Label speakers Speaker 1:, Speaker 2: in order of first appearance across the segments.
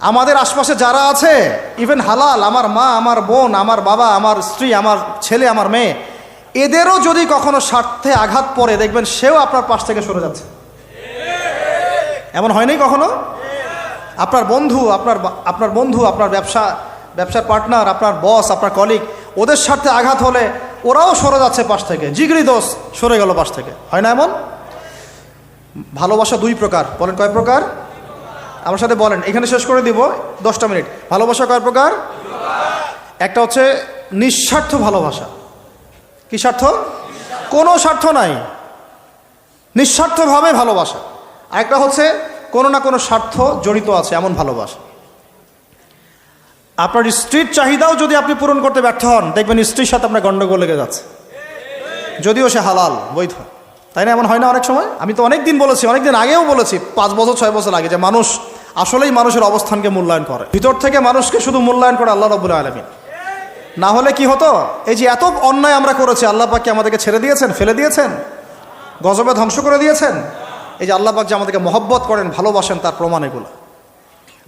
Speaker 1: আমাদের আশপাশে যারা আছে, ইভেন হালাল, আমার মা, আমার বোন, আমার বাবা, আমার স্ত্রী, আমার ছেলে, আমার মেয়ে, এদেরও যদি কখনো স্বার্থে আঘাত পড়ে, দেখবেন সেও আপনার পাশ থেকে সরে যাচ্ছে। এমন হয়নি কখনো? আপনার বন্ধু, আপনার ব্যবসার পার্টনার, আপনার বস, আপনার কলিগ, ওদের স্বার্থে আঘাত হলে ওরাও সরে যাচ্ছে পাশ থেকে, জিগরি দোষ সরে গেল পাশ থেকে, হয় না এমন? ভালোবাসা দুই প্রকার, বলেন কয় প্রকার? আমার সাথে বলেন, এখানে শেষ করে দিব 10টা মিনিট। ভালোবাসা কয় প্রকার? একটা হচ্ছে নিঃস্বার্থ ভালোবাসা। কি স্বার্থ? কোনো স্বার্থ নাই, নিঃস্বার্থভাবে ভালোবাসা। আরেকটা হচ্ছে কোনো না কোনো স্বার্থ জড়িত আছে এমন ভালোবাসা। আপনার স্ত্রীর চাহিদাও যদি আপনি পূরণ করতে ব্যর্থ হন, দেখবেন স্ত্রীর সাথে আপনার গন্ডগোল লেগে যাচ্ছে, যদিও সে হালাল, বৈধ, তাই না? এমন হয় না অনেক সময়? আমি তো অনেক দিন বলেছি, অনেক দিন আগেও বলেছি, 5 বছর 6 বছর আগে, যে মানুষ আসলেই মানুষের অবস্থানকে মূল্যায়ন করে, ভিতর থেকে মানুষকে শুধু মূল্যায়ন করে আল্লাহ রাব্বুল আলামিন। না হলে কি হতো? এই যে এত অন্যায় আমরা করেছি, আল্লাহ পাক কি আমাদেরকে ছেড়ে দিয়েছেন, ফেলে দিয়েছেন, গজবে ধ্বংস করে দিয়েছেন? এই যে আল্লাহ পাক যে আমাদেরকে মহব্বত করেন, ভালোবাসেন, তার প্রমাণ এগুলো।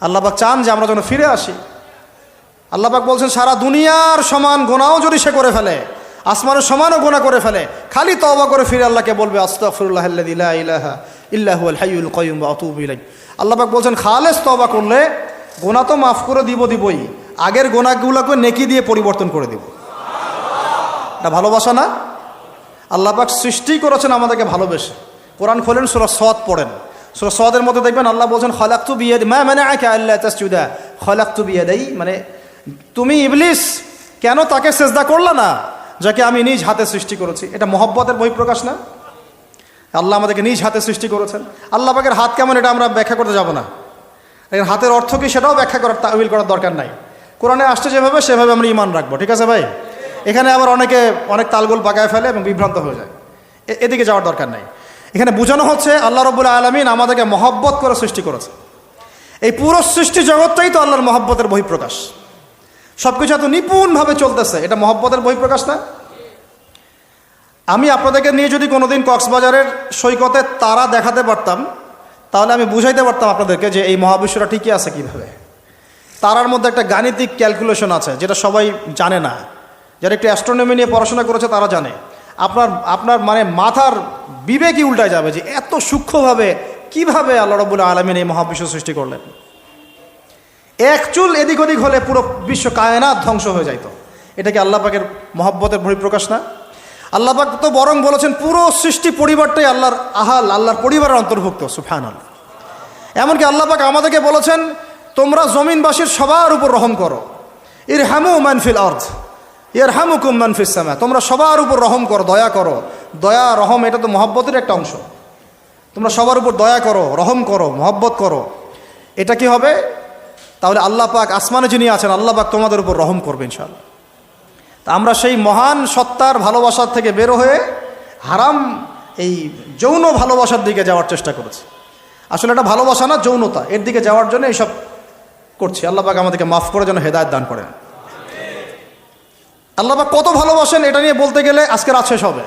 Speaker 1: আল্লাহ পাক চান যে আমরা যেন ফিরে আসি। আল্লাহ পাক বলছেন, সারা দুনিয়ার সমান গুনাহও যদি সে করে ফেলে, আসমানের সমানও গুনাহ করে ফেলে, খালি তওবা করে ফিরে আল্লাহকে বলবে, আস্তাগফিরুল্লাহাল্লাযী লা ইলাহা ইল্লা হুয়াল হাইয়ুল কাইয়্যুম ওয়া আতুবু ইলাইহি। আল্লাহ পাক বলছেন, খালেস তওবা করলে গুনাহ তো মাফ করে দিবই, আগের গুনাহগুলোকে নেকি দিয়ে পরিবর্তন করে দিব। এটা ভালোবাসা না? আল্লাহ পাক সৃষ্টি করেছেন আমাদেরকে ভালোবেসে। কোরআন খোলেন, সূরা সদ পড়েন, সূরা সদের মধ্যে দেখবেন আল্লাহ বলছেন, খালাকতু বিয়াদি মা মানাআকা আল্লা তাসজুদা খালাকতু বিয়াদাই, মানে তুমি ইবলিস কেন তাকে সেজদা করলা না যাকে আমি নিজ হাতে সৃষ্টি করেছি? এটা মহব্বতের বহিঃপ্রকাশ না? আল্লাহ আমাদেরকে নিজ হাতে সৃষ্টি করেছেন। আল্লাহ পাকের হাত কেমন এটা আমরা ব্যাখ্যা করতে যাব না, হাতের অর্থ কি সেটাও ব্যাখ্যা করার, তাওয়িল করার দরকার নাই। কোরআনে আসছে যেভাবে সেভাবে আমরা ঈমান রাখবো, ঠিক আছে ভাই? এখানে আবার অনেক তালগোল পাকায় ফেলে এবং বিভ্রান্ত হয়ে যায়, এদিকে যাওয়ার দরকার নাই। এখানে বোঝানো হচ্ছে আল্লাহ রাব্বুল আলামিন আমাদেরকে মহব্বত করে সৃষ্টি করেছে। এই পুরো সৃষ্টি জগৎটাই তো আল্লাহর মহব্বতের বহিঃপ্রকাশ। সবকিছু এত নিপুণভাবে চলতেছে, এটা মহব্বতের বহিঃপ্রকাশ না? আমি আপনাদেরকে নিয়ে যদি কোনোদিন কক্সবাজারের সৈকতে তারা দেখাতে পারতাম, তাহলে আমি বুঝাইতে পারতাম আপনাদেরকে যে এই মহাবিশ্বটা ঠিকই আছে কিভাবে। তারার মধ্যে একটা গাণিতিক ক্যালকুলেশন আছে যেটা সবাই জানে না, যারা একটু অ্যাস্ট্রোনমি নিয়ে পড়াশোনা করেছে তারা জানে। আপনার মানে মাথার বিবেকই উল্টায় যাবে যে এত সূক্ষ্মভাবে কিভাবে আল্লাহ রাব্বুল আলামিন এই মহাবিশ্ব সৃষ্টি করলেন। এক চুল এদিক ওদিক হলে পুরো বিশ্ব কায়নাত ধ্বংস হয়ে যাইত। এটা কি আল্লাহ পাকের মহব্বতের বহিঃপ্রকাশ না? আল্লাহ পাক তো বরং বলেছেন পুরো সৃষ্টি পরিবারটাই আল্লাহর আল্লাহর পরিবারের অন্তর্ভুক্ত, সুবহানাল্লাহ। এমনকি আল্লাহ পাক আমাদেরকে বলেছেন, তোমরা জমিনবাসীর সবার উপর রহম করো, ইরহামু মান ফিল আরদ ইয়ারহামুকুম মান ফিস সামা, তোমরা সবার উপর রহম করো, দয়া করো। দয়া রহম এটা তো মহব্বতের একটা অংশ। তোমরা সবার উপর দয়া করো, রহম করো, মহব্বত করো। এটা কি হবে? তাহলে আল্লাহ পাক আসমানে যিনি আছেন, আল্লাহ পাক তোমাদের উপর রহম করবে ইনশাআল্লাহ। তা আমরা সেই মহান সত্তার ভালোবাসার থেকে বের হয়ে হারাম এই যৌন ভালোবাসার দিকে যাওয়ার চেষ্টা করেছি। আসলে এটা ভালোবাসা না, যৌনতা, এর দিকে যাওয়ার জন্য এইসব করছি। আল্লাহ পাক আমাদেরকে মাফ করে যেন হেদায়েত দান করেন। আল্লাহ পাক কত ভালোবাসেন এটা নিয়ে বলতে গেলে আজকে রাত শেষ হবে।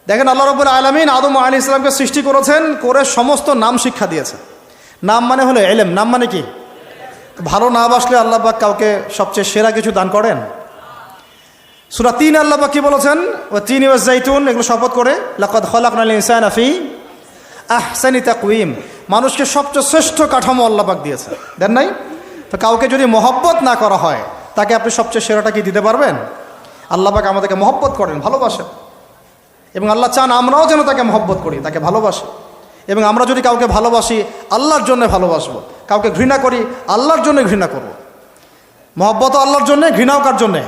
Speaker 1: দেখেন, আল্লাহ রাব্বুল আলামিন আদম আলাইহিস সালামকে সৃষ্টি করেছেন, করে সমস্ত নাম শিক্ষা দিয়েছেন। নাম মানে হলো ইলম। নাম মানে কি? ভালো না বাসলে আল্লাহ পাক কাউকে সবচেয়ে সেরা কিছু দান করেন? সূরা ৩ আল্লাহ পাক কি বলেছেন? ওয়া তিন ওয়াজ জাইতুন, এগুলো শপথ করে, লাকাদ খালাকনাল ইনসানা ফি আহসানি তাকওয়িম, মানুষকে সবচেয়ে শ্রেষ্ঠ কাঠামো আল্লাহ পাক দিয়েছে, দেন নাই? তো কাউকে যদি মহব্বত না করা হয়, তাকে আপনি সবচেয়ে সেরাটা কি দিতে পারবেন? আল্লাহ পাক আমাদেরকে মহব্বত করেন, ভালোবাসেন, এবং আল্লাহ চান আমরাও যেন তাকে মহব্বত করি, তাকে ভালোবাসি। এবং আমরা যদি কাউকে ভালোবাসি, আল্লাহর জন্য ভালোবাসবো। কাউকে ঘৃণা করি, আল্লাহর জন্য ঘৃণা করব। মহব্বত আল্লাহর জন্য, ঘৃণাও কার জন্যে?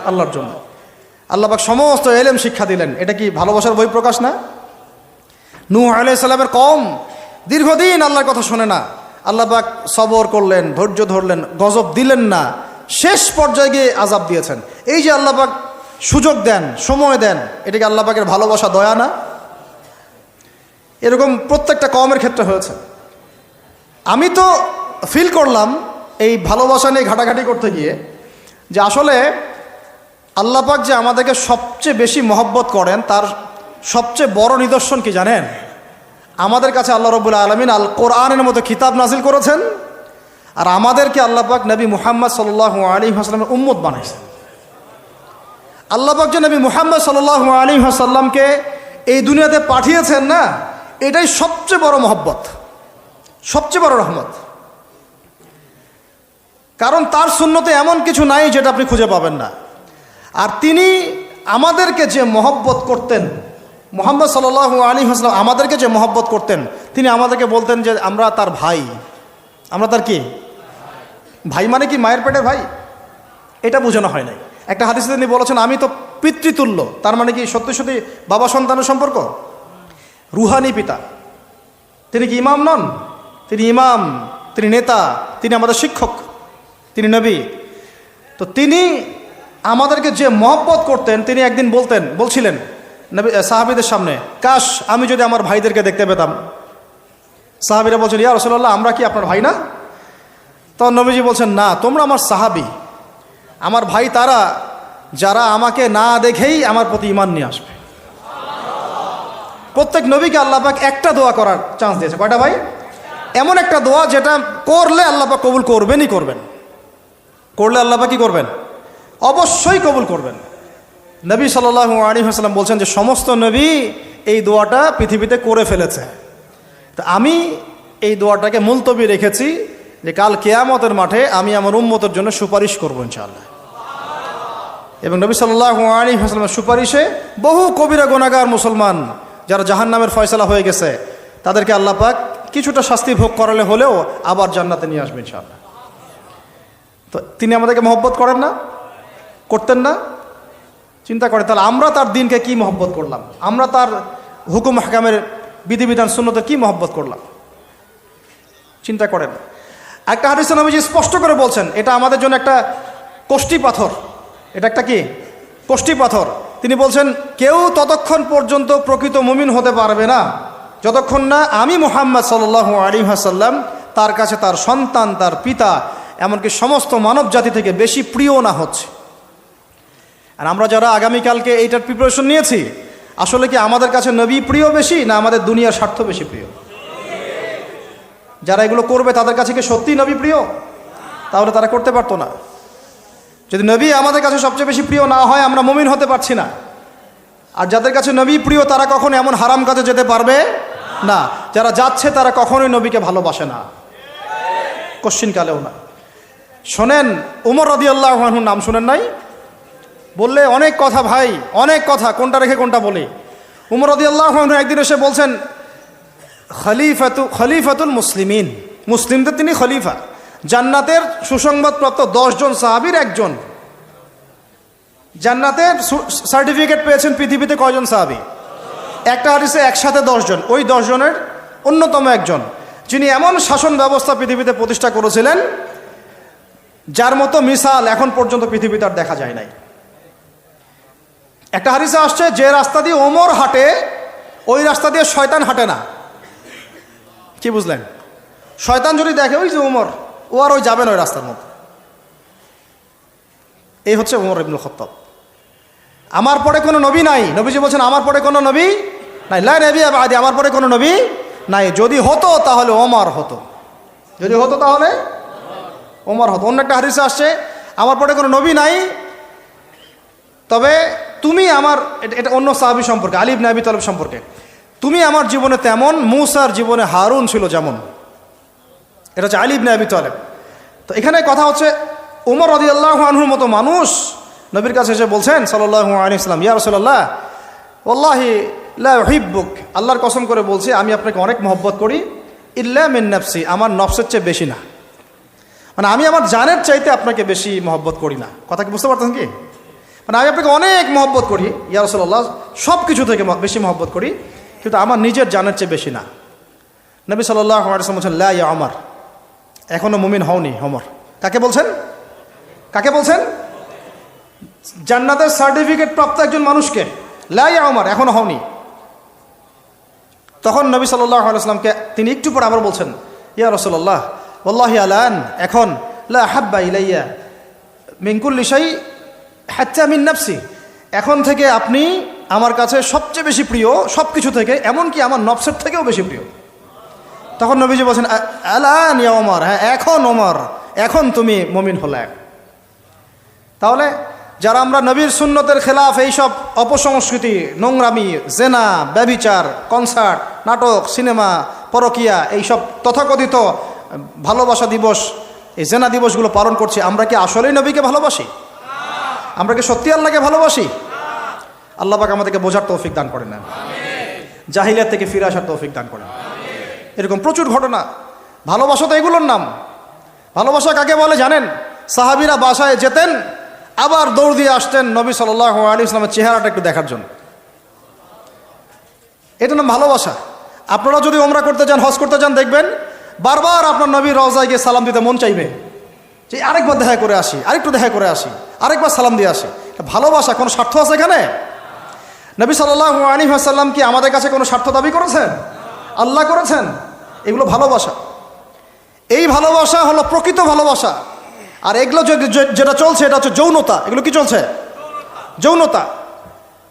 Speaker 1: আল্লাহর জন্য। আল্লাহ পাক সমস্ত ইলম শিক্ষা দিলেন, এটা কি ভালোবাসার বহিঃপ্রকাশ না? নূহ আলাইহিস সালামের কওম দীর্ঘদিন আল্লাহর কথা শোনে না, আল্লাহ পাক সবর করলেন, ধৈর্য ধরলেন, গজব দিলেন না, শেষ পর্যায়ে গিয়ে আযাব দিয়েছেন। এই যে আল্লাহ পাক সুযোগ দেন, সময় দেন, এটাকে আল্লাহ পাকের ভালোবাসা, দয়া না? এরকম প্রত্যেকটা কওমের ক্ষেত্রে হয়েছে। আমি তো ফিল করলাম এই ভালোবাসা নিয়ে ঘাটাঘাটি করতে গিয়ে যে আসলে আল্লাহ পাক যে আমাদেরকে সবচেয়ে বেশি মহব্বত করেন, তার সবচেয়ে বড় নিদর্শন কি জানেন? আমাদের কাছে আল্লাহ রাব্বুল আলামিন আল কোরআনের মতো কিতাব নাজিল করেছেন, আর আমাদেরকে আল্লাহ পাক নবী মুহাম্মদ সাল্লাল্লাহু আলাইহি ওয়াসাল্লামের উম্মত বানাইছেন। আল্লাহ পাক যে নবী মুহাম্মদ সাল্লাল্লাহু আলাইহি ওয়াসাল্লামকে এই দুনিয়াতে পাঠিয়েছেন না, এটাই সবচেয়ে বড় মহব্বত, সবচেয়ে বড় রহমত। কারণ তার সুন্নতে এমন কিছু নাই যেটা আপনি খুঁজে পাবেন না। আর তিনি আমাদেরকে যে মহব্বত করতেন, মুহাম্মদ সাল্লাল্লাহু আলাইহি ওয়াসাল্লাম আমাদেরকে যে মহব্বত করতেন, তিনি আমাদেরকে বলতেন যে আমরা তার ভাই। আমরা তার কি ভাই? মানে কি মায়ের পেটের ভাই? এটা বোঝানো হয় নাই। একটা হাদিসে তিনি বলেছেন আমি তো পিতৃতুল্য। তার মানে কি সত্যি সত্যি বাবা সন্তানের সম্পর্ক? রুহানি পিতা। তিনি কি ইমাম নন? তিনি ইমাম, তিনি নেতা, তিনি আমাদের শিক্ষক, তিনি নবী। তো তিনি আমাদেরকে যে মহব্বত করতেন, তিনি একদিন বলছিলেন নবী সাহাবীদের সামনে, কাশ আমি যদি আমার ভাইদেরকে দেখতে পেতাম। সাহাবীরা বলছেন, ইয়া রাসূলুল্লাহ আমরা কি আপনার ভাই না? তখন নবীজি বলছেন, না, তোমরা আমার সাহাবী। আমার ভাই তারা যারা আমাকে না দেখেই আমার প্রতি ঈমান নিয়ে আসবে। প্রত্যেক নবীকে আল্লাহ পাক একটা দোয়া করার চান্স দিয়েছে। কয়টা ভাই? এমন একটা দোয়া যেটা করলে আল্লাহ পাক কবুল করবেনই করবেন। করলে আল্লাহ পাক কি করবেন? অবশ্যই কবুল করবেন। নবী সাল্লাল্লাহু আলাইহি ওয়াসাল্লাম বলছেন যে সমস্ত নবী এই দোয়াটা পৃথিবীতে করে ফেলেছে। তো আমি এই দোয়াটাকে মুলতবি রেখেছি যে কাল কিয়ামতের মাঠে আমি আমার উম্মতের জন্য সুপারিশ করব ইনশাআল্লাহ। এবং নবী সাল্লাল্লাহু আলাইহি ওয়াসাল্লামের সুপারিশে বহু কবিরা গুনাহগার মুসলমান যারা জাহান্নামের ফয়সালা হয়ে গেছে তাদেরকে আল্লাহ পাক কিছুটা শাস্তি ভোগ করালে হলেও আবার জান্নাতে নিয়ে আসবেন ইনশাআল্লাহ। তো তিনি আমাদেরকে মহব্বত করেন না? করতেন না? চিন্তা করে তাহলে আমরা তার দিনকে কি মহব্বত করলাম, আমরা তার হুকুম হাকামের বিধিবিধান সুন্নতের কি মহব্বত করলাম, চিন্তা করেন। একটা হাদিসে নবীজি স্পষ্ট করে বলছেন এটা আমাদের জন্য একটা কষ্টি পাথর। এটা একটা কি কষ্টি পাথর। তিনি বলছেন কেউ ততক্ষণ পর্যন্ত প্রকৃত মুমিন হতে পারবে না যতক্ষণ না আমি মুহাম্মদ সাল্লাল্লাহু আলাইহি ওয়াসাল্লাম তার কাছে তার সন্তান, তার পিতা, এমনকি সমস্ত মানব জাতি থেকে বেশি প্রিয় না হচ্ছে। আর আমরা যারা আগামীকালকে এইটার প্রিপারেশন নিয়েছি, আসলে কি আমাদের কাছে নবী প্রিয় বেশি না আমাদের দুনিয়ার স্বার্থ বেশি প্রিয়? যারা এগুলো করবে তাদের কাছে কি সত্যিই নবী প্রিয়? তাহলে তারা করতে পারতো না। যদি নবী আমাদের কাছে সবচেয়ে বেশি প্রিয় না হয় আমরা মুমিন হতে পারছি না। আর যাদের কাছে নবী প্রিয় তারা কখনো এমন হারাম কাজে যেতে পারবে না। যারা যাচ্ছে তারা কখনোই নবীকে ভালোবাসে না, কোশ্চিনকালেও না। শোনেন, উমর রাদিয়াল্লাহু আনহুর নাম শুনেন নাই? বললে অনেক কথা ভাই, অনেক কথা, কোনটা রেখে কোনটা বলি। উমর রাদিয়াল্লাহু আনহু একদিন এসে বলছেন খলিফাতুল মুসলিমিন, মুসলিমদের তিনি খলিফা। জান্নাতের সুসংবাদপ্রাপ্ত 10 জন সাহাবীর একজন। জান্নাতের সার্টিফিকেট পেয়েছেন পৃথিবীতে কয়জন সাহাবী? একটা হাদিসে একসাথে 10 জন। ওই 10 জনের অন্যতম একজন, যিনি এমন শাসন ব্যবস্থা পৃথিবীতে প্রতিষ্ঠা করেছিলেন যার মতো মিসাল এখন পর্যন্ত পৃথিবীতে আর দেখা যায় নাই। একটা হাদিসে আসছে যে রাস্তা দিয়ে ওমর হাঁটে ওই রাস্তা দিয়ে শয়তান হাঁটে না। কি বুঝলেন? শয়তান যদি দেখে ওই যে ওমর, ও আর ওই যাবে না ওই রাস্তার মধ্যে। এই হচ্ছে ওমর ইবনুল খাত্তাব। আমার পরে কোনো নবী নাই। নবীজি বলছেন আমার পরে কোনো নবী নাই, লা নবিয়্যা বা'দি, আমার পরে কোনো নবী নাই। যদি হতো তাহলে ওমর হতো, যদি হতো তাহলে ওমর হতো। অন্য একটা হাদিসে আসছে আমার পরে কোনো নবী নাই, তবে তুমি আমার, এটা অন্য সাহাবী সম্পর্কে, আলী ইবনে আবি তালিব সম্পর্কে, তুমি আমার জীবনে তেমন মূসার জীবনে হারুন ছিল যেমন। এটা হচ্ছে আলী ইবনে আবি তালিব। তো এখানে কথা হচ্ছে উমর রাদিয়াল্লাহু আনহুর মতো মানুষ নবীর কাছে এসে বলছেন সাল্লাল্লাহু আলাইহি ওয়াসাল্লাম, ইয়া রাসূলুল্লাহ ওয়াল্লাহি লা উহিব্বুক, আল্লাহর কসম করে বলছি আমি আপনাকে অনেক মহব্বত করি, ইল্লা মিন নাফসি, আমার নফসের চেয়ে বেশি না। মানে আমি আমার জানের চাইতে আপনাকে বেশি মহব্বত করি না। কথা কি বুঝতে পারতেন কি? মানে আমি আপনাকে অনেক মহব্বত করি ইয়া রাসূলুল্লাহ, সব কিছু থেকে বেশি মহব্বত করি, কিন্তু আমার নিজের জানের চেয়ে বেশি না। নবী সাল্লাল্লাহু আলাইহি ওয়াসাল্লাম বলছেন লা ইয়া ওমর, এখনো মুমিন হওনি ওমর। কাকে বলছেন? কাকে বলছেন? জান্নাতের সার্টিফিকেট প্রাপ্ত একজন মানুষকে। লা ইয়া ওমর, এখনো হওনি। তখন নবী সাল্লাল্লাহু আলাইহি ওয়াসাল্লামকে তিনি একটু পর আবার বলছেন ইয়া রাসূলুল্লাহ ওয়াল্লাহি আলান, এখন লা হাব্বা ইলাইয়া মিন কুল্লি শাই হাত্তা মিন নাফসি, এখন থেকে আপনি আমার কাছে সবচেয়ে বেশি প্রিয় সব কিছু থেকে, এমনকি আমার নফসের থেকেও বেশি প্রিয়। তখন নবীজি বলছেন আলান ইয়া ওমর, হ্যাঁ এখন ওমর, এখন তুমি মুমিন হলে। তাহলে যারা আমরা নবীর সুন্নতের খেলাফ এইসব অপসংস্কৃতি, নোংরামি, জেনা, ব্যভিচার, কনসার্ট, নাটক, সিনেমা, পরকিয়া, এইসব তথাকথিত ভালোবাসা দিবস, এই জেনা দিবসগুলো পালন করছি, আমরা কি আসলেই নবীকে ভালোবাসি? আমরা কি সত্যি আল্লাহকে ভালোবাসি? আল্লাহ পাক আমাদেরকে বোঝার তৌফিক দান করেন, জাহিলিয়াত থেকে ফিরে আসার তৌফিক দান করেন। এরকম প্রচুর ঘটনা। ভালোবাসা তো এগুলোর নাম। ভালোবাসা কাকে বলে জানেন? সাহাবীরা বাসায় যেতেন, আবার দৌড় দিয়ে আসতেন নবী সাল্লাল্লাহু আলাইহি ওয়াসাল্লামের চেহারাটা একটু দেখার জন্য। এটা নাম ভালোবাসা। আপনারা যদি ওমরা করতে যান, হজ করতে যান, দেখবেন বারবার আপনার নবীর রওজায় গিয়ে সালাম দিতে মন চাইবে, যে আরেকবার দেখা করে আসি, আরেকটু দেখা করে আসি, আরেকবার সালাম দিয়ে আসি। ভালোবাসা কোনো স্বার্থ আছে এখানে? নবী সাল্লাল্লাহু আলাইহি ওয়াসাল্লাম কি আমাদের কাছে কোনো স্বার্থ দাবি করেছেন? আল্লাহ করেছেন। এগুলো ভালোবাসা। এই ভালোবাসা হলো প্রকৃত ভালোবাসা। আর এগুলো যেটা চলছে এটা হচ্ছে যৌনতা। এগুলো কি চলছে? যৌনতা।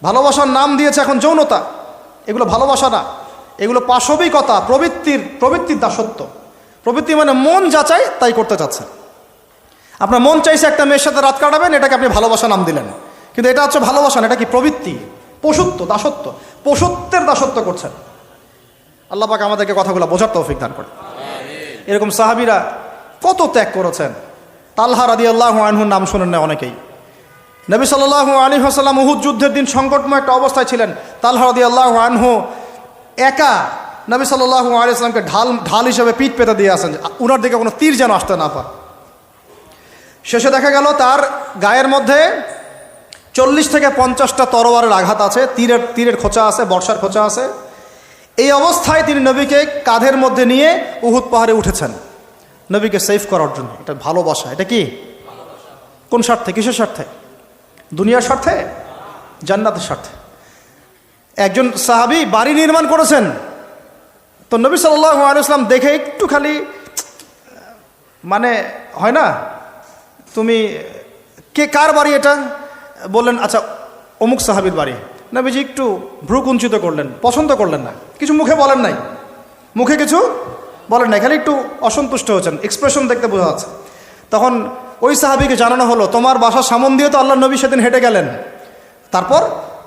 Speaker 1: ভালোবাসার নাম দিয়েছে এখন যৌনতা। এগুলো ভালোবাসা না, এগুলো পাশবিকতা, প্রবৃত্তির দাসত্ব। প্রবৃত্তি মানে মন যা চাই তাই করতে চাচ্ছেন। আপনার মন চাইছে একটা মেয়ের সাথে রাত কাটাবেন, এটাকে আপনি ভালোবাসা নাম দিলেন, কিন্তু এটা হচ্ছে ভালোবাসা না, এটা কি প্রবৃত্তি, পশুত্ব, দাসত্ব, পশুত্বের দাসত্ব করছেন। আল্লাহ পাক আমাদেরকে কথাগুলো বোঝার তৌফিক দান করে। এরকম সাহাবীরা কত ত্যাগ করেছেন। তালহা রাদিয়াল্লাহু আনহুর নাম শুনেন না অনেকেই। নবী সাল্লাল্লাহু আলাইহি ওয়াসাল্লাম উহুদ যুদ্ধের দিন সংকটময় একটা অবস্থায় ছিলেন। তালহা রাদিয়াল্লাহু আনহু একা নবী সাল্লাল্লাহু আলাইহি ওয়াসাল্লামকে ঢাল হিসেবে পিঠ পেতে দিয়ে আসেন, উনার দিকে কোনো তীর যেন আসতে না পারে। শেষে দেখা গেল তার গায়ের মধ্যে 40 থেকে 50টা তরোয়ারের আঘাত আছে, তীরের খোঁচা আছে, বর্ষার খোঁচা আছে। এই অবস্থায় তিনি নবীকে কাঁধের মধ্যে নিয়ে উহুদ পাহাড়ে উঠেছেন নবীকে সেভ করার জন্য। এটা ভালোবাসা। এটা কি? কোন স্বার্থে? কিসের স্বার্থে? দুনিয়ার স্বার্থে? জান্নাতের স্বার্থে। একজন সাহাবী বাড়ি নির্মাণ করেছেন, তো নবী সাল্লাল্লাহু আলাইহি ওয়াসাল্লাম দেখে একটু খালি মানে হয় না, তুমি কার বাড়ি এটা? বললেন আচ্ছা অমুক সাহাবীর বাড়ি। নবীজি একটু ভ্রু কুঞ্চিত করলেন, পছন্দ করলেন না, কিছু মুখে বলেন নাই, মুখে কিছু বলেন নাই, খালি একটু অসন্তুষ্ট হয়েছেন, এক্সপ্রেশন দেখতে বোঝা যাচ্ছে। তখন ওই সাহাবীকে জানানো হলো, তোমার বাসার সামন দিয়ে তো আল্লাহ নবী সেদিন হেঁটে গেলেন,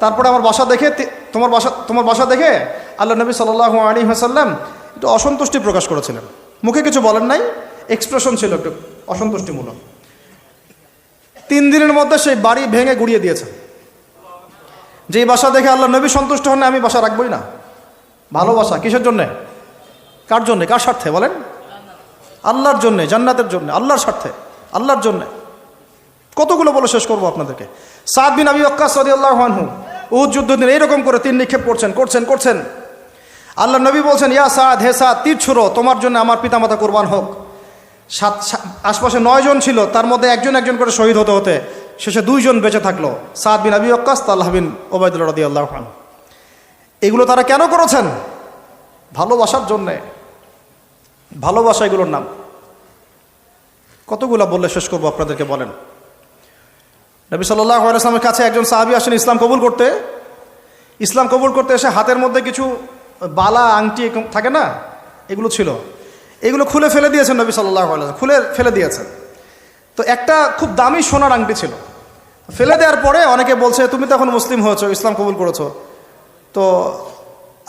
Speaker 1: তারপরে আমার বাসা দেখে, তোমার বাসা দেখে আল্লাহ নবী সাল্লাল্লাহু আলাইহি ওয়াসাল্লাম একটু অসন্তুষ্টি প্রকাশ করেছিলেন, মুখে কিছু বলেন নাই, এক্সপ্রেশন ছিল একটু অসন্তুষ্টিমূলক। 3 দিনের মধ্যে সেই বাড়ি ভেঙে গুড়িয়ে দিয়েছে। যেই বাসা দেখে আল্লাহ নবী সন্তুষ্ট হন, আমি বাসা রাখবই না। ভালোবাসা কিসের জন্যে? কার জন্যে? কার স্বার্থে বলেন? আল্লাহর জন্যে, জান্নাতের জন্যে, আল্লাহর স্বার্থে, আল্লাহর জন্যে। কতগুলো বলে শেষ করবো আপনাদেরকে। সাদ বিন আবি ওয়াক্কাস রাদিয়াল্লাহু আনহু উহুদ যুদ্ধদিন এইরকম করে তীর নিক্ষেপ করছেন। আল্লাহ নবী বলছেন, ইয়া সাদ, হে সাদ, তীর ছুঁড়ো, তোমার জন্য আমার পিতামাতা কুরবান হোক। আশপাশে 9 জন ছিল, তার মধ্যে একজন করে শহীদ হতে শেষে 2 জন বেঁচে থাকলো, সাদ বিন আবি ওয়াক্কাস, তালহা বিন ওবাইদুল্লাহ রাদিয়াল্লাহু আনহু। এগুলো তারা কেন করেছেন? ভালোবাসার জন্যে। ভালোবাসা এগুলোর নাম। কতগুলো বললে শেষ করবো আপনাদেরকে বলেন। নবী সাল্লাল্লাহু আলাইহি ওয়াসাল্লামের কাছে একজন সাহাবী আসেন ইসলাম কবুল করতে এসে হাতের মধ্যে কিছু বালা আংটি থাকে না, এগুলো ছিল, এগুলো খুলে ফেলে দিয়েছেন নবী সাল্লাল্লাহু আলাইহি ওয়াসাল্লাম, খুলে ফেলে দিয়েছেন। তো একটা খুব দামি সোনার আংটি ছিল, ফেলে দেওয়ার পরে অনেকে বলছে তুমি তো এখন মুসলিম হয়েছো, ইসলাম কবুল করেছো, তো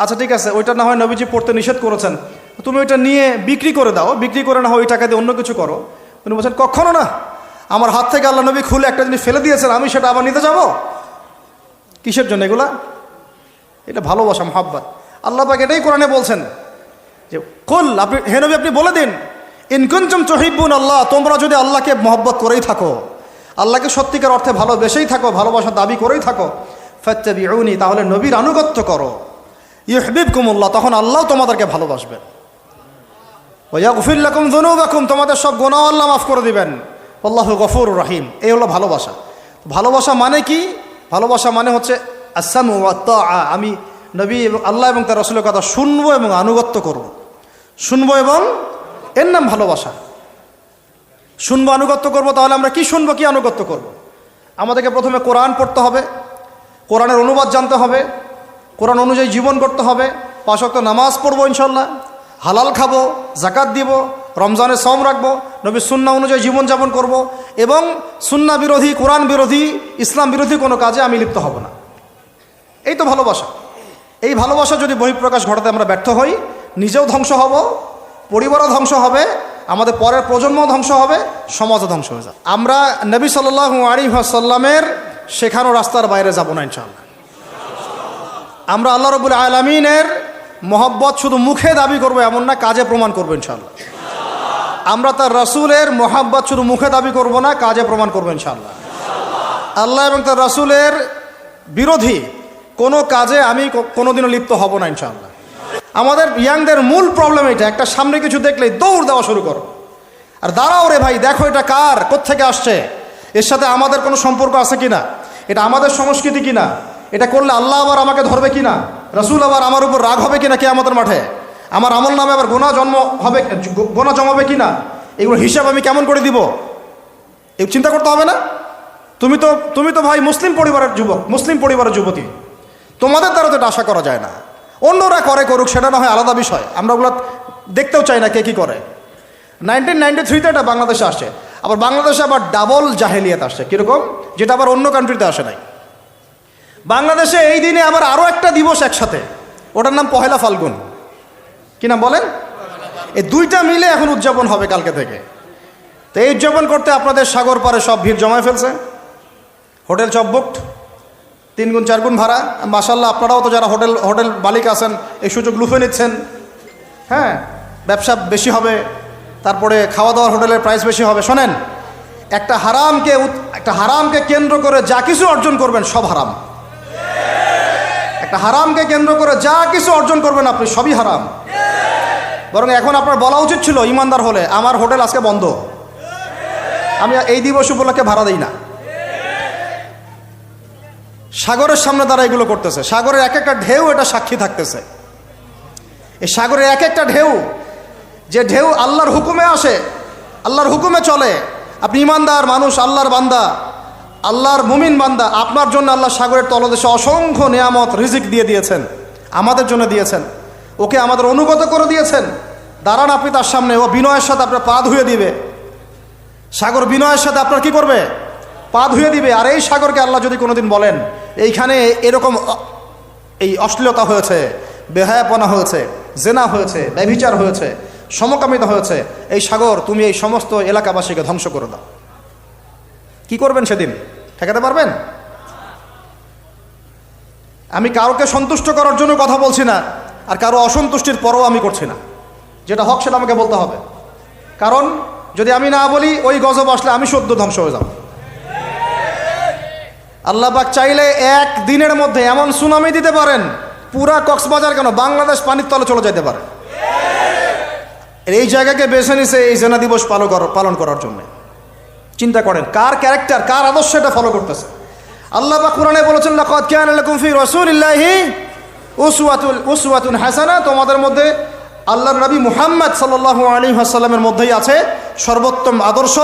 Speaker 1: আচ্ছা ঠিক আছে, ওইটা না হয় নবীজি পড়তে নিষেধ করেছেন, তুমি ওইটা নিয়ে বিক্রি করে দাও, বিক্রি করে না হয় ওই টাকা দিয়ে অন্য কিছু করো। উনি বলছেন কখনো না, আমার হাত থেকে আল্লাহ নবী খুলে একটা জিনিস ফেলে দিয়েছেন, আমি সেটা আবার নিতে যাব? কিসের জন্য এগুলা? এটা ভালোবাসা, মুহাব্বত। আল্লাহ পাক এটাই কোরআনে বলছেন যে কুল, হে নবী আপনি বলে দিন, ইন কুনতুম তুহিব্বুন আল্লাহ, তোমরা যদি আল্লাহকে মহব্বত করেই থাকো, আল্লাহকে সত্যিকার অর্থে ভালোবেসেই থাকো, ভালোবাসার দাবি করেই থাকো, ফাত্তাবিউনি, তাহলে নবীর আনুগত্য করো, ইউহিব্বুকুমুল্লাহ, তখন আল্লাহ তোমাদেরকে ভালোবাসবেন, ওয়া ইয়াগফির লাকুম যুনুবাকুম, তোমাদের সব গুনাহ আল্লাহ মাফ করে দিবেন, আল্লাহু গফুরুর রহিম। এই হলো ভালোবাসা। ভালোবাসা মানে কি? ভালোবাসা মানে হচ্ছে আসসামু ওয়া তাআ, আমি নবী এবং আল্লাহ এবং তার রাসূলের কথা শুনবো এবং আনুগত্য করব, শুনবো এবং এর নাম ভালোবাসা। শুনবো, আনুগত্য করব, তাহলে আমরা কি শুনবো, কি আনুগত্য করব? আমাদেরকে প্রথমে কোরআন পড়তে হবে, কোরআনের অনুবাদ জানতে হবে, কোরআন অনুযায়ী জীবন করতে হবে, 5 ওয়াক্ত নামাজ পড়বো ইনশাল্লাহ, হালাল খাবো, জাকাত দিব, রমজানে সওম রাখবো, নবীর সুন্নাহ অনুযায়ী জীবনযাপন করব এবং সুন্নাহ বিরোধী, কোরআন বিরোধী, ইসলাম বিরোধী কোনো কাজে আমি লিপ্ত হব না। এই তো ভালোবাসা। এই ভালোবাসা যদি বহিঃপ্রকাশ ঘটাতে আমরা ব্যর্থ হই, নিজেও ধ্বংস হব, পরিবারও ধ্বংস হবে, আমাদের পরের প্রজন্মও ধ্বংস হবে, সমাজও ধ্বংস হয়ে যাবে। আমরা নবী সাল্লাল্লাহু আলাইহি ওয়াসাল্লামের শেখানো রাস্তার বাইরে যাব না ইনশাআল্লাহ। আমরা আল্লাহ রাব্বুল আলামিনের মহব্বত শুধু মুখে দাবি করবো এমন না, কাজে প্রমাণ করবো ইনশাআল্লাহ। আমরা তার রাসূলের মহব্বত শুধু মুখে দাবি করব না, কাজে প্রমাণ করবো ইনশাআল্লাহ। আল্লাহ এবং তার রাসূলের বিরোধী কোনো কাজে আমি কোনোদিনও লিপ্ত হব না ইনশাআল্লাহ। আমাদের ইয়াংদের মূল প্রবলেম এটা, একটা সামনে কিছু দেখলেই দৌড় দেওয়া শুরু করো, আর দাঁড়াও রে ভাই, দেখো এটা কার, কোত্থেকে আসছে, এর সাথে আমাদের কোনো সম্পর্ক আছে কিনা, এটা আমাদের সংস্কৃতি কিনা, এটা করলে আল্লাহ আবার আমাকে ধরবে কিনা, রাসূল আবার আমার উপর রাগ হবে কিনা কিয়ামতের মাঠে, আমার আমল নামে আবার গোনা জমাবে কিনা, এগুলো হিসাব আমি কেমন করে দিব, এই চিন্তা করতে হবে না? তুমি তো ভাই মুসলিম পরিবারের যুবক, মুসলিম পরিবারের যুবতী, তোমাদের দ্বারা তো এটা আশা করা যায় না। অন্যরা করুক, সেটা না হয় আলাদা বিষয়, আমরা ওগুলো দেখতেও চাই না কে কী করে। 1993-তে এটা বাংলাদেশে আসে, আবার বাংলাদেশে আবার ডাবল জাহেলিয়াত আসছে, কীরকম, যেটা আবার অন্য কান্ট্রিতে আসে নাই। বাংলাদেশে এই দিনে আবার আরও একটা দিবস একসাথে, ওটার নাম পহেলা ফাল্গুন। কি নাম বলেন? এই দুইটা মিলে এখন উদযাপন হবে কালকে থেকে। তো এই উদযাপন করতে আপনাদের সাগর পারে সব ভিড় জমায় ফেলছে, হোটেল সব বুকড, 3 গুণ 4 গুণ ভাড়া। মাশাআল্লাহ, আপনারাও তো যারা হোটেল মালিক আছেন এই সুযোগ লুফে নিচ্ছেন। হ্যাঁ, ব্যবসা বেশি হবে, তারপরে খাওয়া দাওয়ার হোটেলের প্রাইস বেশি হবে। শোনেন, একটা হারামকে কেন্দ্র করে যা কিছু অর্জন করবেন সব হারাম। একটা হারামকে কেন্দ্র করে যা কিছু অর্জন করবেন আপনি সবই হারাম। বরং এখন আপনার বলা উচিত ছিল, ইমানদার হলে, আমার হোটেল আজকে বন্ধ, আমি এই দিবস উপলক্ষে ভাড়া দিই না। সাগরের সামনে তারা এগুলো করতেছে, সাগরের এক একটা ঢেউ এটা সাক্ষী থাকতেছে। এই সাগরের এক একটা ঢেউ, যে ঢেউ আল্লাহর হুকুমে আসে, আল্লাহর হুকুমে চলে। আপনি ইমানদার মানুষ, আল্লাহর বান্দা, আল্লাহর মুমিন বান্দা, আপনার জন্য আল্লাহ সাগরের তলদেশে অসংখ্য নিয়ামত রিজিক দিয়ে দিয়েছেন, আমাদের জন্য দিয়েছেন, ওকে আমাদের অনুগত করে দিয়েছেন। দাঁড়ান আপনি তার সামনে, ও বিনয়ের সাথে আপনার পা ধুয়ে দিবে। সাগর বিনয়ের সাথে আপনার কি করবে? পা ধুয়ে দিবে। আর এই সাগরকে আল্লাহ যদি কোনোদিন বলেন এইখানে এরকম এই অশ্লীলতা হয়েছে, বেহায়াপনা হয়েছে, জেনা হয়েছে, ব্যভিচার হয়েছে, সমকামিতা হয়েছে, এই সাগর তুমি এই সমস্ত এলাকাবাসীকে ধ্বংস করে দাও, কি করবেন সেদিন? ঠেকাতে পারবেন? আমি কাউকে সন্তুষ্ট করার জন্য কথা বলছি না, আর কারো অসন্তুষ্টির পরও আমি করছি না। যেটা হক সেটা আমাকে বলতে হবে, কারণ যদি আমি না বলি ওই গজব আসলে আমি সদ্য ধ্বংস হয়ে যাব। আল্লাহ পাক চাইলে এক দিনের মধ্যে এমন সুনামি দিতে পারেন, পুরা কক্সবাজার কেন বাংলাদেশ পানির তলে চলে যেতে পারে। এই জায়গাকে বেছে নিছে এই জেনা দিবস পালন করার জন্য। চিন্তা করেন কার ক্যারেক্টার, কার আদর্শ এটা ফলো করতেছে। আল্লাহ পাক কোরআনে বলেছেন, লাকাদ কানা লাকুম ফি রাসূলিল্লাহি উসওয়াতুন হাসানা, তোমাদের মধ্যে আল্লাহর নবী মুহাম্মদ সাল্লাল্লাহু আলাইহি ওয়াসাল্লামের মধ্যেই আছে সর্বোত্তম আদর্শ।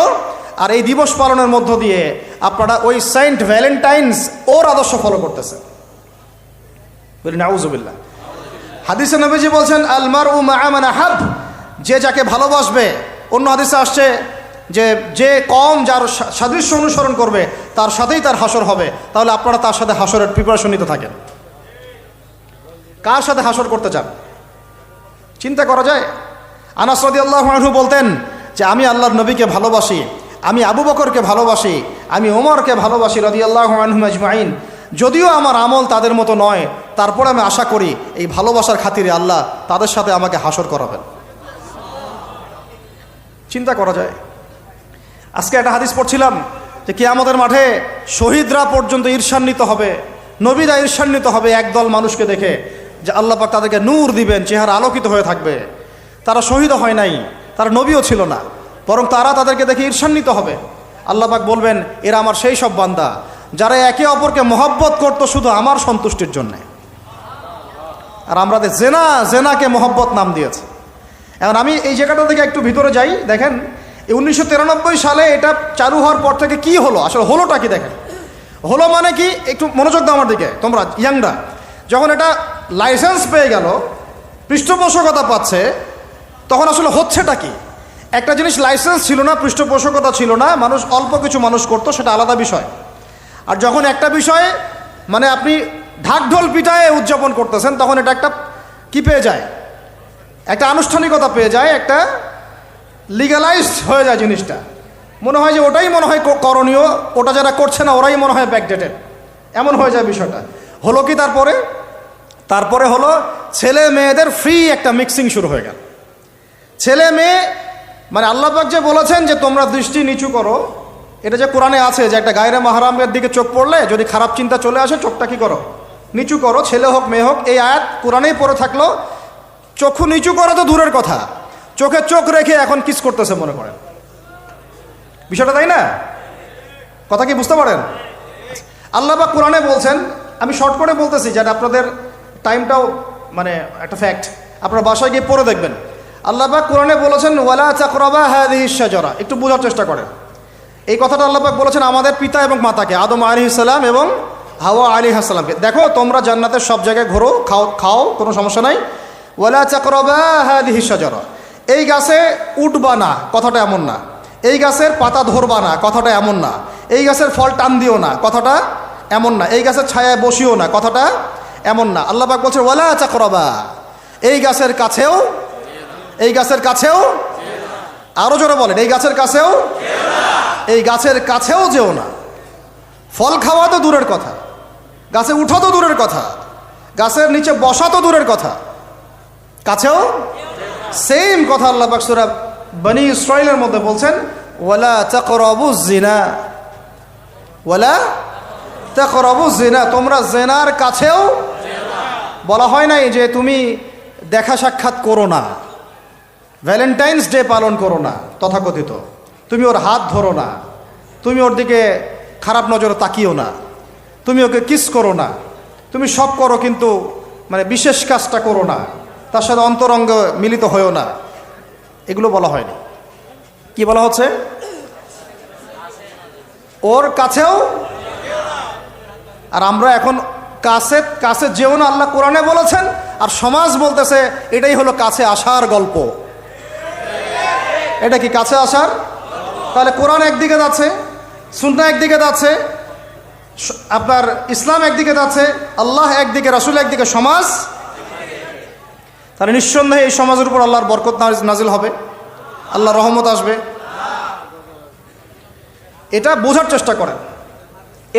Speaker 1: আর এই দিবস পালনের মধ্য দিয়ে আপনারা ওই সেন্ট ভ্যালেন্টাইন্স ওর আদর্শ ফলো করতেছেন। বলি নাউযুবিল্লাহ। হাদিসে নবীজি বলছেন, আল মারউ মা'a মান আহাব, যে যাকে ভালোবাসবে। অন্য হাদিসে আসছে যে কম যার সাদৃশ্য অনুসরণ করবে তার সাথেই তার হাসর হবে। তাহলে আপনারা তার সাথে হাসরের প্রিপারেশন নিতে থাকেন। কার সাথে হাসর করতে চান চিন্তা করা যায়। আনাস রাদিয়াল্লাহু আনহু বলতেন যে আমি আল্লাহর নবীকে ভালোবাসি, আমি আবু বকরকে ভালোবাসি, আমি ওমরকে ভালোবাসি রাদিয়াল্লাহু আনহুম আজমাইন। যদিও আমার আমল তাদের মতো নয়, তারপরে আমি আশা করি এই ভালোবাসার খাতিরে আল্লাহ তাদের সাথে আমাকে হাসর করাবেন। চিন্তা করা যায়। আজকে একটা হাদিস পড়ছিলাম যে কিয়ামতের মাঠে শহীদরা পর্যন্ত ঈর্ষান্বিত হবে, নবীরা ঈর্ষান্বিত হবে একদল মানুষকে দেখে, যে আল্লাহ পাক তাদেরকে নূর দিবেন, চেহারা আলোকিত হয়ে থাকবে। তারা শহীদ হয় নাই, তারা নবীও ছিল না, বরং তারা তাদেরকে দেখে ঈর্ষান্বিত হবে। আল্লাহ পাক বলবেন, এরা আমার সেই সব বান্দা যারা একে অপরকে মহব্বত করত শুধু আমার সন্তুষ্টির জন্যে। আর আমরা জেনাকে মহব্বত নাম দিয়েছে। এখন আমি এই জায়গাটা থেকে একটু ভিতরে যাই। দেখেন, এই 1993 সালে এটা চালু হওয়ার পর থেকে কি হলো, আসলে হলোটা কি দেখেন। হলো মানে কি, একটু মনোযোগ দাও আমার দিকে তোমরা ইয়াংরা। যখন এটা লাইসেন্স পেয়ে গেল, পৃষ্ঠপোষকতা পাচ্ছে, তখন আসলে হচ্ছেটা কি? একটা জিনিস লাইসেন্স ছিল না, পৃষ্ঠপোষকতা ছিল না, মানুষ অল্প কিছু মানুষ করতো, সেটা আলাদা বিষয়। আর যখন একটা বিষয়ে মানে আপনি ঢাকঢোল পিটায়ে উদযাপন করতেছেন, তখন এটা একটা কি পেয়ে যায়, একটা আনুষ্ঠানিকতা পেয়ে যায়, একটা লিগালাইজড হয়ে যায় জিনিসটা। মনে হয় যে ওটাই মনে হয় করণীয়, ওটা যারা করছে না ওরাই মনে হয় ব্যাকডেটেড, এমন হয়ে যায় বিষয়টা। হলো কি তারপরে হলো ছেলে মেয়েদের ফ্রি একটা মিক্সিং শুরু হয়ে গেল। ছেলে মেয়ে মানে আল্লাহ পাক যে বলেছেন যে তোমরা দৃষ্টি নিচু করো, এটা যে কোরআনে আছে যে একটা গায়রে মাহরামের দিকে চোখ পড়লে যদি খারাপ চিন্তা চলে আসে চোখটা কি করো, নিচু করো, ছেলে হোক মেয়ে হোক। এই আয়াত কোরআনেই পড়ে থাকলো, চক্ষু নিচু করো তো দূরের কথা, চোখে চোখ রেখে এখন কিস করতেছে মনে করেন, বিষয়টা তাই না? কথা কি বুঝতে পারেন? আল্লাহ পাক কোরআনে বলছেন, আমি শর্ট করে বলতেছি যাতে আপনাদের টাইমটাও মানে একটা ফ্যাক্ট, আপনারা বাসায় গিয়ে পড়ে দেখবেন। আল্লাহ পাক কোরআনে বলেছেন ওয়ালা তাকরাবা হাযিহিশ শাজারা, একটু বোঝার চেষ্টা করেন। এই কথাটা আল্লাহ পাক বলেছেন আমাদের পিতা এবং মাতাকে, আদম আলাইহিস সালাম এবং হাওয়া আলাইহিস সালামকে। দেখো তোমরা জান্নাতের সব জায়গায় ঘোরো, খাও, কোনো সমস্যা নাই। ওয়ালা তাকরাবা হাযিহিশ শাজারা, এই গাছে উঠবা না, কথাটা এমন না। এই গাছের পাতা ধরবা না, কথাটা এমন না। এই গাছের ফল টান দিও না, কথাটা এমন না। এই গাছের ছায়ায় বসিও না, কথাটা এমন না। আল্লাহ পাক বলছে ওয়ালা তাকরাবা, এই গাছের কাছেও, আরো জোরে বলেন, এই গাছের কাছেও যেও না। ফল খাওয়া তো দূরের কথা, গাছে উঠা তো দূরের কথা, গাছের নিচে বসা তো দূরের কথা, কাছেও সেম কথা আল্লাহ পাক সূরা বনি ইসরাঈলের মধ্যে বলছেন ওয়ালা তাকরাবুজ জিনা, তোমরা জিনার কাছেও। বলা হয় নাই যে তুমি দেখা সাক্ষাৎ করো না, ভ্যালেন্টাইন্স ডে পালন করো না তথাকথিত, তুমি ওর হাত ধরো না, তুমি ওর দিকে খারাপ নজরে তাকিও না, তুমি ওকে কিস করো না, তুমি সব করো কিন্তু মানে বিশেষ কাজটা করো না, তার সাথে অন্তরঙ্গ মিলিত হয়েও না, এগুলো বলা হয়নি। কি বলা হচ্ছে? ওর কাছেও। আর আমরা এখন কাছে যেও না আল্লাহ কোরআনে বলেছেন, আর সমাজ বলতেছে এটাই হলো কাছে আসার গল্প। এটা কি কাছে আসার? তাহলে কোরআন একদিকে যাচ্ছে, সুন্নাহ একদিকে যাচ্ছে, আপনার ইসলাম একদিকে যাচ্ছে, আল্লাহ একদিকে, রাসূল একদিকে, সমাজ। তাহলে নিঃসন্দেহে এই সমাজের উপর আল্লাহর বরকত নাজিল হবে, আল্লাহর রহমত আসবে। এটা বোঝার চেষ্টা করেন।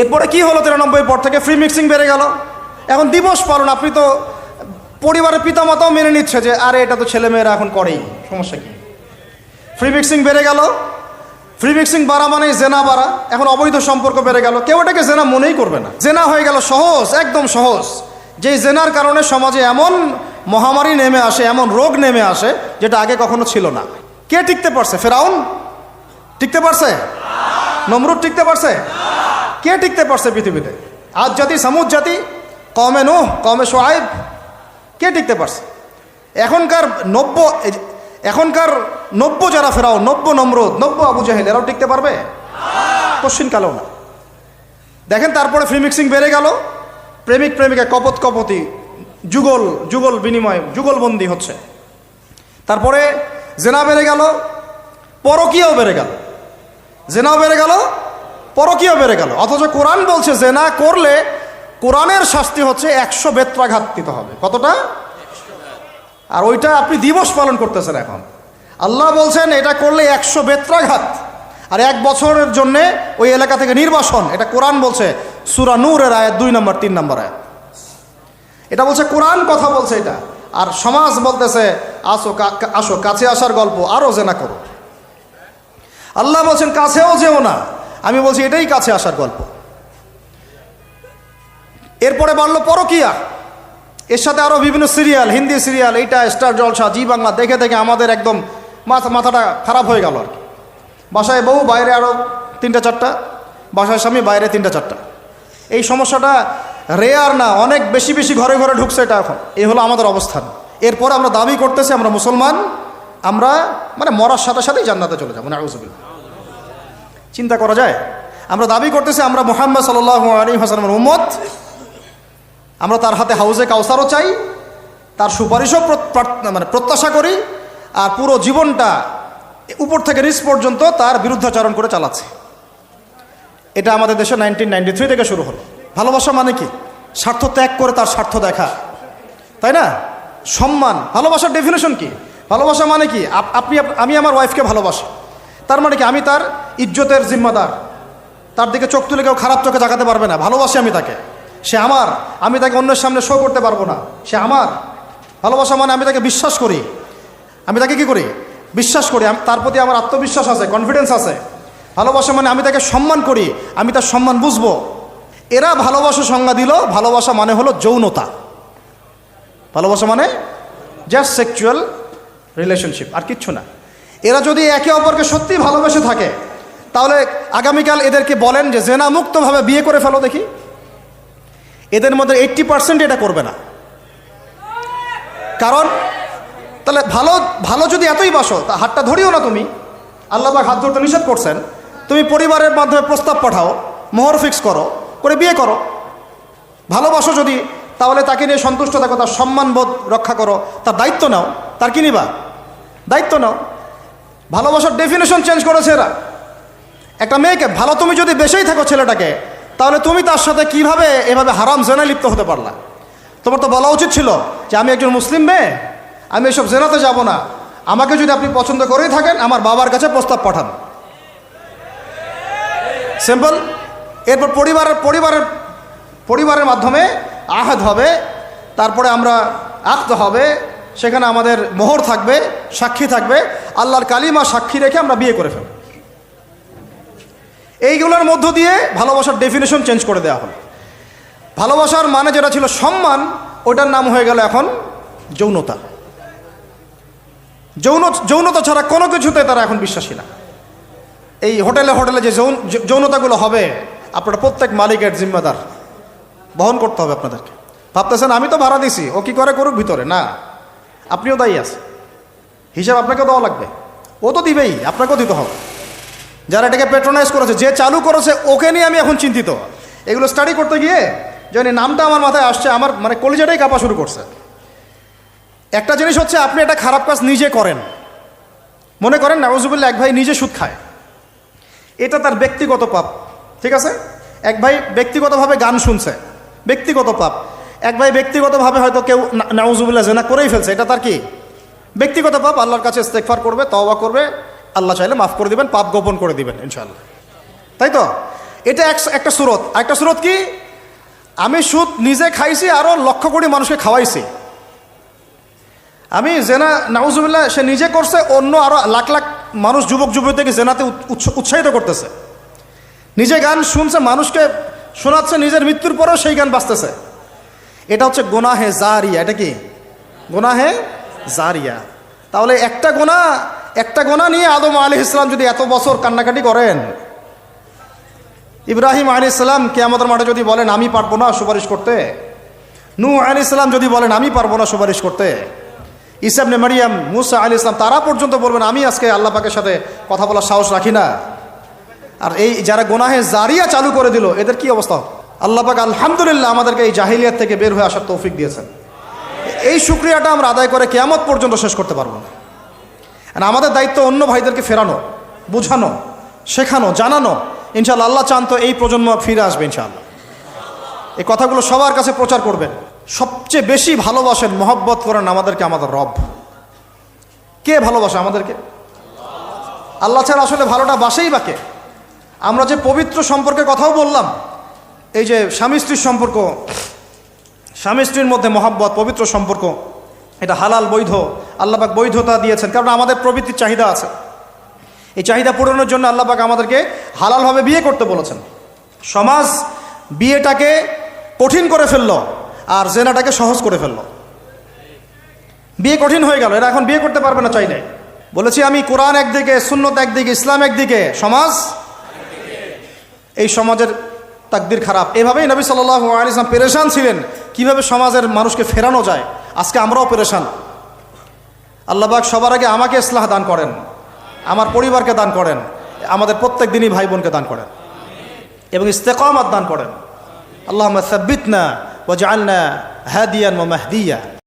Speaker 1: এরপরে কি হলো 93 পর থেকে ফ্রি মিক্সিং বেড়ে গেল। এখন দিবস পালন, আপনি তো পরিবারের পিতামাতাও মেনে নিচ্ছে যে আরে এটা তো ছেলেমেয়েরা এখন করেই, সমস্যা কি? ফ্রি মিক্সিং বেড়ে গেল, ফ্রি মিক্সিং বাড়া মানে জেনা বাড়া, এখন অবৈধ সম্পর্ক বেড়ে গেল, কেউ এটাকে জেনা মনেই করবে না, জেনা হয়ে গেল সহজ, একদম সহজ। যেই জেনার কারণে সমাজে এমন মহামারী নেমে আসে, এমন রোগ নেমে আসে যেটা আগে কখনো ছিল না। কে টিকতে পারছে? ফেরাউন টিকতে পারছে? নমরুদ টিকতে পারছে? কে টিকতে পারছে পৃথিবীতে? আদ জাতি, সামুদ জাতি, কওমে নূহ, কওমে শুআয়ব, কে টিকতে পারছে? এখনকার নব্য যারা ফেরাউন, নব্য নমরুদ, নব্য আবু জাহেল, এরাও টিকতে পারবে? কোশ্চিনকালেও না। দেখেন তারপরে ফ্রি মিক্সিং বেড়ে গেল, প্রেমিক প্রেমিকা কপতি যুগল বিনিময়, যুগলবন্দি হচ্ছে। তারপরে জেনা বেড়ে গেল, পরকীয়াও বেড়ে গেল, জেনাও বেড়ে গেল, পরকীয়াও বেড়ে গেল। অথচ কোরআন বলছে জেনা করলে কোরআনের শাস্তি হচ্ছে 100 বেত্রাঘাত দিতে হবে। কতটা? আর ওইটা আপনি দিবস পালন করতেছেন এখন। আল্লাহ বলছেন এটা করলে 100 বেত্রাঘাত, আর 1 বছরের জন্যে ওই এলাকা থেকে নির্বাসন। এটা কোরআন বলছে, সূরা নূরের আয়াত 2 নম্বর 3 নম্বর আয়াত। এটা বলছে কোরআন, কথা বলছে এটা। আর সমাজ বলতেছে আসো কাছে আসার গল্প, আরো জেনা করো। আল্লাহ বলছেন কাছেও যেও না, আমি বলছি এটাই কাছে আসার গল্প। এরপরে বাড়লো পরকীয়া, এর সাথে আরো বিভিন্ন সিরিয়াল, হিন্দি সিরিয়াল, এইটা স্টার জলসা, জি বাংলা দেখে দেখে আমাদের একদম মাথাটা খারাপ হয়ে গেল আর কি। বাসায় বউ, বাইরে আরো 3টা-4টা, বাসায় স্বামী, বাইরে 3টা-4টা। এই সমস্যাটা রেয়ার না, অনেক বেশি ঘরে ঘরে ঢুকছে এটা এখন। এই হলো আমাদের অবস্থান। এরপরে আমরা দাবি করতেছি আমরা মুসলমান, আমরা মানে মরার সাথে সাথেই জান্নাতে চলে যাবো, নাউযুবিল্লাহ। চিন্তা করা যায়? আমরা দাবি করতেছি আমরা মুহাম্মদ সাল্লাল্লাহু আলাইহি ওয়াসাল্লামের উম্মত, আমরা তার হাতে হাউজে কাউসারও চাই, তার সুপারিশও মানে প্রত্যাশা করি, আর পুরো জীবনটা উপর থেকে নিচ পর্যন্ত তার বিরুদ্ধাচরণ করে চালাচ্ছে। এটা আমাদের দেশে 1993 থেকে শুরু হলো। ভালোবাসা মানে কি? স্বার্থ ত্যাগ করে তার স্বার্থ দেখা, তাই না? সম্মান। ভালোবাসার ডেফিনেশন কি? ভালোবাসা মানে কি? আমি আমার ওয়াইফকে ভালোবাসি, তার মানে কি আমি তার ইজ্জতের জিম্মাদার, তার দিকে চোখ তুলে কেউ খারাপ চোখে তাকাতে পারবে না। ভালোবাসি আমি তাকে, সে আমার, আমি তাকে অন্যের সামনে শো করতে পারবো না, সে আমার। ভালোবাসা মানে আমি তাকে বিশ্বাস করি, আমি তাকে কি করি? বিশ্বাস করি, তার প্রতি আমার আত্মবিশ্বাস আছে, কনফিডেন্স আছে। ভালোবাসা মানে আমি তাকে সম্মান করি, আমি তার সম্মান বুঝবো। এরা ভালোবাসা সংজ্ঞা দিল, ভালোবাসা মানে হলো যৌনতা। ভালোবাসা মানে জাস্ট সেক্সুয়াল রিলেশনশিপ, আর কিচ্ছু না। এরা যদি একে অপরকে সত্যি ভালোবেসে থাকে, তাহলে আগামীকাল এদেরকে বলেন যে জেনা মুক্তভাবে বিয়ে করে ফেলো দেখি। এদের মধ্যে 80% এটা করবে না। কারণ তাহলে ভালো যদি এতই বাসো, তা হাতটা ধরিও না তুমি। আল্লাহ পাক হাত ধরতে নিষেধ করছেন। তুমি পরিবারের মাধ্যমে প্রস্তাব পাঠাও, মোহর ফিক্স করো, করে বিয়ে করো। ভালোবাসো যদি, তাহলে তাকে নিয়ে সন্তুষ্ট থাকো, তার সম্মানবোধ রক্ষা করো, তার দায়িত্ব নাও। তার কি নিবা? দায়িত্ব নাও। ভালোবাসার ডেফিনেশন চেঞ্জ করেছে এরা। একটা মেয়েকে ভালো তুমি যদি বেশেই থাকো ছেলেটাকে, তাহলে তুমি তার সাথে কিভাবে এভাবে হারাম জেনায় লিপ্ত হতে পারলা? তোমার তো বলা উচিত ছিল যে আমি একজন মুসলিম মেয়ে, আমি এসব জেনাতে যাব না। আমাকে যদি আপনি পছন্দ করেই থাকেন, আমার বাবার কাছে প্রস্তাব পাঠান। সিম্পল। এরপর পরিবারের মাধ্যমে আহাদ হবে, তারপরে আমরা আক্ত হবে, সেখানে আমাদের মোহর থাকবে, সাক্ষী থাকবে, আল্লাহর কালিমা সাক্ষী রেখে আমরা বিয়ে করে ফেলব। এইগুলোর মধ্য দিয়ে ভালোবাসার ডেফিনেশন চেঞ্জ করে দেওয়া হলো। ভালোবাসার মানে যেটা ছিল সম্মান, ওটার নাম হয়ে গেল এখন যৌনতা। যৌনতা ছাড়া কোনো কিছুতে তারা এখন বিশ্বাসী না। এই হোটেলে যে যৌনতাগুলো হবে, আপনারা প্রত্যেক মালিকের জিম্মাদার, বহন করতে হবে আপনাদেরকে। ভাবতেছেন আমি তো ভাড়া দিছি, ও কি করে করুক ভিতরে, না, আপনিও দায়ী আছেন। হিসাব আপনাকে দেওয়া লাগবে। ও তো দিবেই, আপনাকেও দিতে হবে। যারা এটাকে প্যাট্রোনাইজ করেছে, যে চালু করেছে, ওকে নিয়ে আমি এখন চিন্তিত। এগুলো স্টাডি করতে গিয়ে যখন নামটা আমার মাথায় আসছে, আমার মানে কলিজাটাই কাঁপা শুরু করছে। একটা জিনিস হচ্ছে, আপনি একটা খারাপ কাজ নিজে করেন, মনে করেন নাউজুবিল্লাহ এক ভাই নিজে সুদ খায়, এটা তার ব্যক্তিগত পাপ, ঠিক আছে? এক ভাই ব্যক্তিগতভাবে গান শুনছে, ব্যক্তিগত পাপ। এক ভাই ব্যক্তিগতভাবে হয়তো কেউ নাউজুবিল্লাহ জেনা করেই ফেলছে, এটা তার কি? ব্যক্তিগত পাপ। আল্লাহর কাছে ইস্তেগফার করবে, তওবা করবে, আল্লাহ চাইলে মাফ করে দিবেন, পাপ গোপন করে দিবেন ইনশাআল্লাহ, তাই তো? এটা একটা সুরত। একটা সুরত কি? আমি সুদ নিজে খাইছি, আরও লক্ষ কোটি মানুষকে খাওয়াইছি। আমি জেনা নাউজুবিল্লাহ সে নিজে করছে, অন্য আরও লাখ লাখ মানুষ, যুবক যুবতীকে জেনাতে উৎসাহিত করতেছে। নিজে গান শুনছে, মানুষকে শোনাচ্ছে, নিজের মৃত্যুর পরেও সেই গান বাজতেছে। এটা হচ্ছে গুনাহে জারিয়া। এটা কি? গুনাহে জারিয়া। তাহলে একটা গোনা নিয়ে আদম আলাইহিস সালাম যদি এত বছর কান্নাকাটি করেন, ইব্রাহিম আলাইহিস সালাম কিয়ামতের মাঠে যদি বলেন আমি পারবো না সুপারিশ করতে, নূহ আলাইহিস সালাম যদি বলেন আমি পারবো না সুপারিশ করতে, ঈসা ইবনে মারইয়াম, মুসা আলাইহিস সালাম তারা পর্যন্ত বলবেন আমি আজকে আল্লাহ পাকের সাথে কথা বলার সাহস রাখি না। আর এই যারা গুনাহে জারিয়া চালু করে দিল, এদের কি অবস্থা? আল্লাহ পাক আলহামদুলিল্লাহ আমাদেরকে এই জাহিলিয়াত থেকে বের হয়ে আসার তৌফিক দিয়েছেন। এই শুকরিয়াটা আমরা আদায় করে কিয়ামত পর্যন্ত শেষ করতে পারবো না। আর আমাদের দায়িত্ব অন্য ভাইদেরকে ফেরানো, বোঝানো, শেখানো, জানানো। ইনশাআল্লাহ আল্লাহ চান তো এই প্রজন্ম ফিরে আসবে ইনশাআল্লাহ। এই কথাগুলো সবার কাছে প্রচার করবেন। সবচেয়ে বেশি ভালোবাসেন, মহব্বত করেন আমাদেরকে আমাদের রব। কে ভালোবাসে আমাদেরকে? আল্লাহ ছাড়া আসলে ভালোটা বাসেই বাকে। আমরা যে পবিত্র সম্পর্কের কথাও বললাম, এই যে স্বামী স্ত্রীর সম্পর্ক, স্বামী স্ত্রীর মধ্যে মহব্বত, পবিত্র সম্পর্ক, এটা হালাল, বৈধ। আল্লাহ পাক বৈধতা দিয়েছেন, কারণ আমাদের প্রবৃত্তির চাহিদা আছে। এই চাহিদা পূরণের জন্য আল্লাহ পাক আমাদেরকে হালালভাবে বিয়ে করতে বলেছেন। সমাজ বিয়েটাকে কঠিন করে ফেললো, আর জেনাটাকে সহজ করে ফেললো। বিয়ে কঠিন হয়ে গেল, এরা এখন বিয়ে করতে পারবে না চাইলে। বলেছি আমি, কোরআন একদিকে, সুন্নত একদিকে, ইসলাম একদিকে, সমাজ, এই সমাজের তাকদির খারাপ। এভাবেই নবী সাল্লাল্লাহু আলাইহি ওয়াসাল্লাম পেরেশান ছিলেন কিভাবে সমাজের মানুষকে ফেরানো যায়। আজকে আমরাও পেরেশান। আল্লাহ পাক সবার আগে আমাকে ইসলাহ দান করেন, আমার পরিবারকে দান করেন, আমাদের প্রত্যেক দিনই ভাই বোনকে দান করেন, এবং ইস্তেকামাত দান করেন। আল্লাহুম্মা সাব্বিতনা ওয়াজআলনা হাদিয়ান ওয়া মাহদিয়া।